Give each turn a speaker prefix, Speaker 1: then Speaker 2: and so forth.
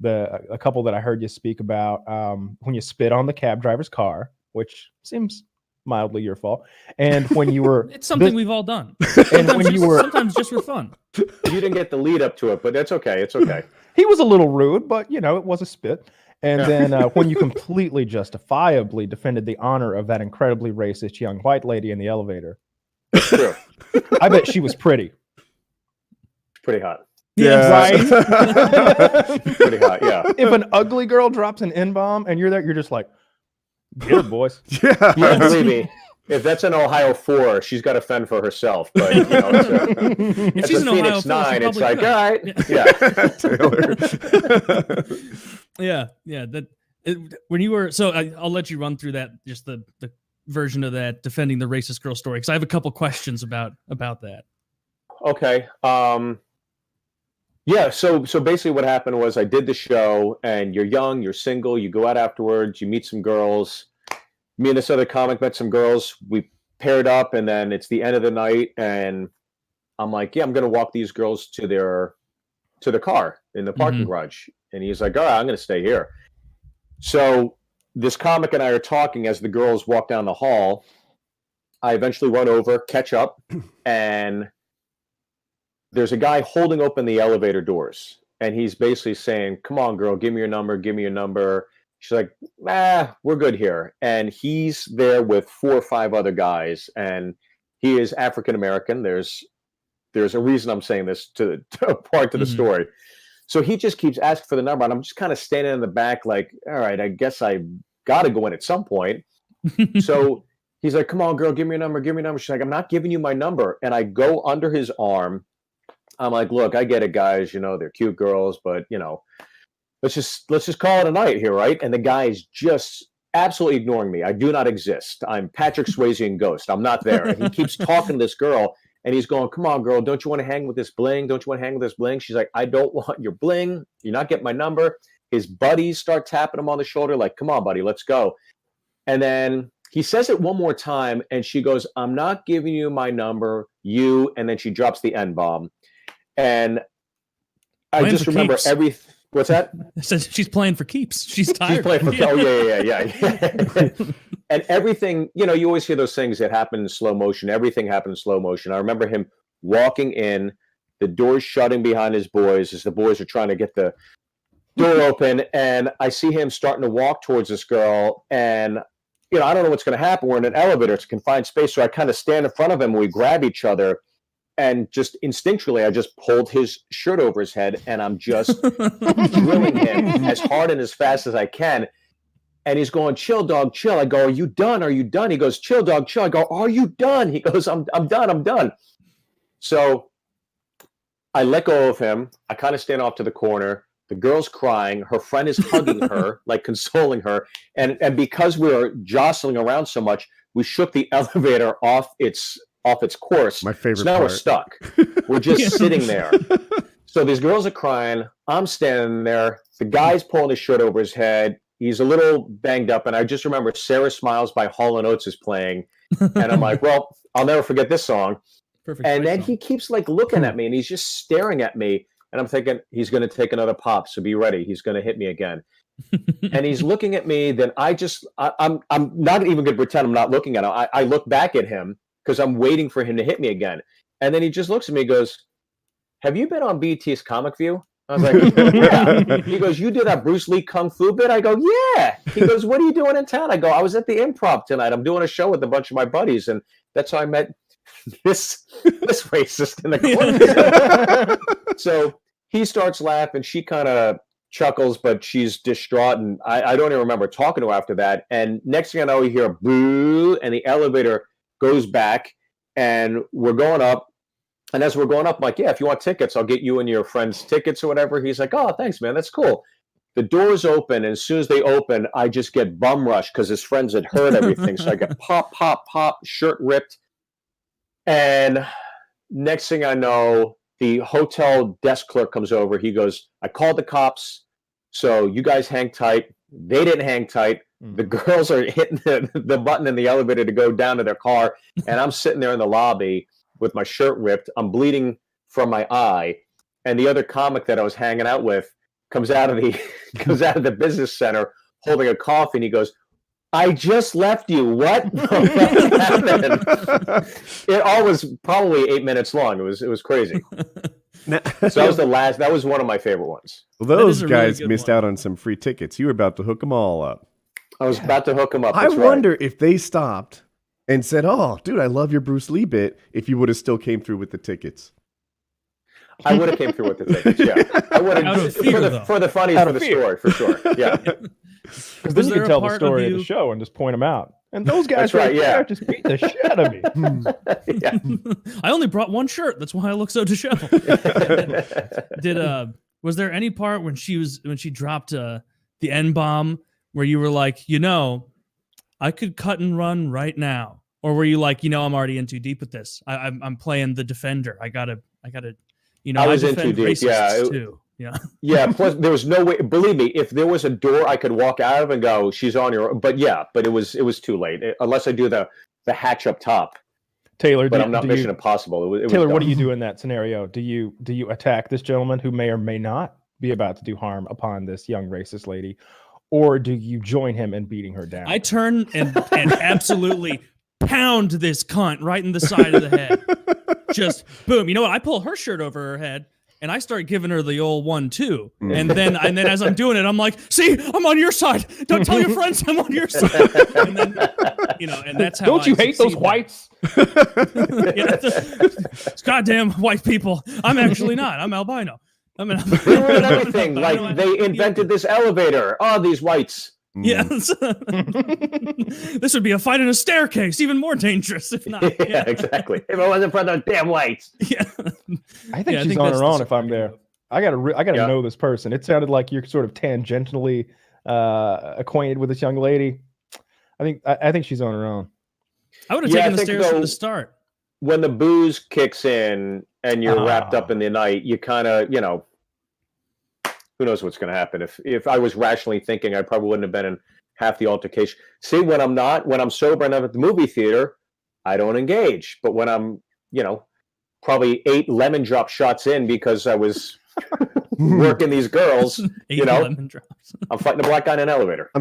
Speaker 1: a couple that I heard you speak about when you spit on the cab driver's car, which seems mildly your fault, and when you were
Speaker 2: it's something we've all done.
Speaker 1: and when you were
Speaker 2: sometimes just for fun.
Speaker 3: You didn't get the lead up to it, but that's okay. It's okay.
Speaker 1: He was a little rude, but it was a spit. And then when you completely justifiably defended the honor of that incredibly racist young white lady in the elevator.
Speaker 3: True.
Speaker 1: I bet she was pretty.
Speaker 3: Pretty hot.
Speaker 1: Yeah, right.
Speaker 3: Pretty hot. Yeah.
Speaker 1: If an ugly girl drops an N-bomb and you're there, you're just like, get it, boys.
Speaker 3: Yeah, believe me. If that's an Ohio 4, she's got to fend for herself. But
Speaker 2: if she's
Speaker 3: a
Speaker 2: an
Speaker 3: Phoenix
Speaker 2: Ohio 4,
Speaker 3: 9, it's like,
Speaker 2: could.
Speaker 3: all right,
Speaker 2: Taylor. When you were I'll let you run through that, just the version of that defending the racist girl story, because I have a couple questions about that.
Speaker 3: Okay. Yeah. So basically, what happened was I did the show, and you're young, you're single, you go out afterwards, you meet some girls. Me and this other comic met some girls. We paired up, and then it's the end of the night, and I'm like, yeah, I'm going to walk these girls to their car in the parking garage. And he's like, all right, I'm going to stay here. So this comic and I are talking as the girls walk down the hall. I eventually run over, catch up, and there's a guy holding open the elevator doors. And he's basically saying, come on, girl, give me your number, give me your number. She's like, we're good here. And he's there with 4 or 5 other guys, and he is African-American. There's a reason I'm saying this to part to the story. So he just keeps asking for the number, and I'm just kind of standing in the back like, all right, I guess I got to go in at some point. So he's like, come on, girl, give me your number, give me your number. She's like, I'm not giving you my number. And I go under his arm. I'm like, look, I get it, guys. They're cute girls, but, let's just call it a night here, right? And the guy is just absolutely ignoring me. I do not exist. I'm Patrick Swayze in Ghost. I'm not there. And he keeps talking to this girl, and he's going, come on, girl, don't you want to hang with this bling? Don't you want to hang with this bling? She's like, I don't want your bling. You're not getting my number. His buddies start tapping him on the shoulder like, come on, buddy, let's go. And then he says it one more time, and she goes, I'm not giving you my number, you. And then she drops the N-bomb. And I just remember everything. What's that?
Speaker 2: She's playing for keeps. She's tired.
Speaker 3: She's playing for yeah. And everything, you always hear those things that happen in slow motion. Everything happened in slow motion. I remember him walking in, the doors shutting behind his boys as the boys are trying to get the door open. And I see him starting to walk towards this girl. And, I don't know what's going to happen. We're in an elevator. It's a confined space. So I kind of stand in front of him and we grab each other. And just instinctually, I just pulled his shirt over his head, and I'm just drilling him as hard and as fast as I can. And he's going, chill, dog, chill. I go, are you done? Are you done? He goes, chill, dog, chill. I go, are you done? He goes, I'm done. So I let go of him. I kind of stand off to the corner. The girl's crying. Her friend is hugging her, like consoling her. And because we were jostling around so much, we shook the elevator off its course.
Speaker 4: My favorite
Speaker 3: So now
Speaker 4: part.
Speaker 3: we're stuck. We're just sitting there. So these girls are crying. I'm standing there. The guy's pulling his shirt over his head. He's a little banged up. And I just remember Sarah Smiles by Hall & Oates is playing. And I'm like, well, I'll never forget this song.
Speaker 2: Perfect.
Speaker 3: And then he keeps like looking at me, and he's just staring at me. And I'm thinking, he's going to take another pop. So be ready. He's going to hit me again. And he's looking at me. Then I'm not even going to pretend I'm not looking at him. I look back at him, because I'm waiting for him to hit me again. And then he just looks at me and goes, have you been on BT's Comic View? I was like, yeah. He goes, you did that Bruce Lee Kung Fu bit? I go, yeah. He goes, what are you doing in town? I go, I was at the Improv tonight. I'm doing a show with a bunch of my buddies. And that's how I met this racist in the corner. So he starts laughing. She kind of chuckles, but she's distraught. And I don't even remember talking to her after that. And next thing I know, we hear a boo, and the elevator goes back, and we're going up. And as we're going up, I'm like, yeah, if you want tickets, I'll get you and your friends tickets or whatever. He's like, oh, thanks, man. That's cool. The doors open, and as soon as they open, I just get bum rushed because his friends had heard everything. So I get pop, pop, pop, shirt ripped. And next thing I know, the hotel desk clerk comes over. He goes, I called the cops, so you guys hang tight. They didn't hang tight. The girls are hitting the button in the elevator to go down to their car, and I'm sitting there in the lobby with my shirt ripped. I'm bleeding from my eye, and the other comic that I was hanging out with comes out of the business center holding a coffee, and he goes, "I just left you. What?" It all was probably 8 minutes long. It was crazy. So that was one of my favorite ones.
Speaker 4: Well, those
Speaker 2: really
Speaker 4: guys
Speaker 2: good
Speaker 4: missed
Speaker 2: one.
Speaker 4: out on some free tickets. You were about to hook them all up.
Speaker 3: I was about to hook him up.
Speaker 4: I
Speaker 3: That's right.
Speaker 4: wonder if they stopped and said, "Oh, dude, I love your Bruce Lee bit," if you would have still came through with the tickets.
Speaker 3: I would have came through with the tickets. Yeah, I would
Speaker 2: Out of
Speaker 3: have
Speaker 2: fear,
Speaker 3: for the funnies
Speaker 1: Out
Speaker 3: for
Speaker 1: of
Speaker 3: the
Speaker 1: fear.
Speaker 3: story for sure. Yeah,
Speaker 1: Because then
Speaker 2: Was
Speaker 1: you
Speaker 2: there
Speaker 1: can
Speaker 2: a
Speaker 1: tell the
Speaker 2: part
Speaker 1: story
Speaker 2: of
Speaker 1: of the
Speaker 2: you-
Speaker 1: show and just point them out. And those guys
Speaker 3: That's right,
Speaker 1: there
Speaker 3: yeah.
Speaker 1: just beat the shit out of me.
Speaker 3: yeah.
Speaker 2: I only brought one shirt. That's why I look so disheveled. Was there any part when she dropped the N-bomb where you were like, I could cut and run right now? Or were you like, I'm already in too deep with this. I'm playing the defender. I gotta
Speaker 3: I was in
Speaker 2: defend
Speaker 3: too deep, yeah.
Speaker 2: racists too. Yeah.
Speaker 3: Yeah, plus there was no way. Believe me, if there was a door I could walk out of and go, "She's on your," but it was too late. Unless I do the hatch up top.
Speaker 1: Taylor,
Speaker 3: But I'm not Mission Impossible. It was
Speaker 1: Taylor, what
Speaker 3: dumb.
Speaker 1: do you do in that scenario? Do you attack this gentleman who may or may not be about to do harm upon this young racist lady, or do you join him in beating her down?
Speaker 2: I turn and absolutely pound this cunt right in the side of the head. Just boom. You know what? I pull her shirt over her head and I start giving her the old 1-2. And then as I'm doing it, I'm like, "See, I'm on your side. Don't tell your friends I'm on your side." And then, and that's how.
Speaker 1: Don't you hate those
Speaker 2: succeed
Speaker 1: whites?
Speaker 2: It's goddamn white people. I'm actually not. I'm albino.
Speaker 3: They ruined everything. Like they invented this elevator. Oh, these whites.
Speaker 2: Yes. This would be a fight in a staircase, even more dangerous if not.
Speaker 3: Yeah, exactly. If it wasn't for those damn whites.
Speaker 2: Yeah.
Speaker 1: I think
Speaker 2: Yeah, I
Speaker 1: she's
Speaker 2: think
Speaker 1: on
Speaker 2: that's
Speaker 1: her
Speaker 2: the
Speaker 1: own if I'm
Speaker 2: secret
Speaker 1: there.
Speaker 2: move.
Speaker 1: I gotta
Speaker 3: Yeah.
Speaker 1: know this person. It sounded like you're sort of tangentially acquainted with this young lady. I think she's on her own.
Speaker 2: I would have
Speaker 3: Yeah,
Speaker 2: taken
Speaker 3: I
Speaker 2: the
Speaker 3: think,
Speaker 2: stairs from
Speaker 3: though,
Speaker 2: the start.
Speaker 3: When the booze kicks in and you're wrapped up
Speaker 1: Ah.
Speaker 3: in the night, you kind of, who knows what's going to happen. If I was rationally thinking, I probably wouldn't have been in half the altercation. See, when I'm sober and I'm at the movie theater, I don't engage. But when I'm, probably 8 lemon drop shots in because I was working these girls,
Speaker 2: 8 lemon drops.
Speaker 3: I'm fighting a black guy in an elevator.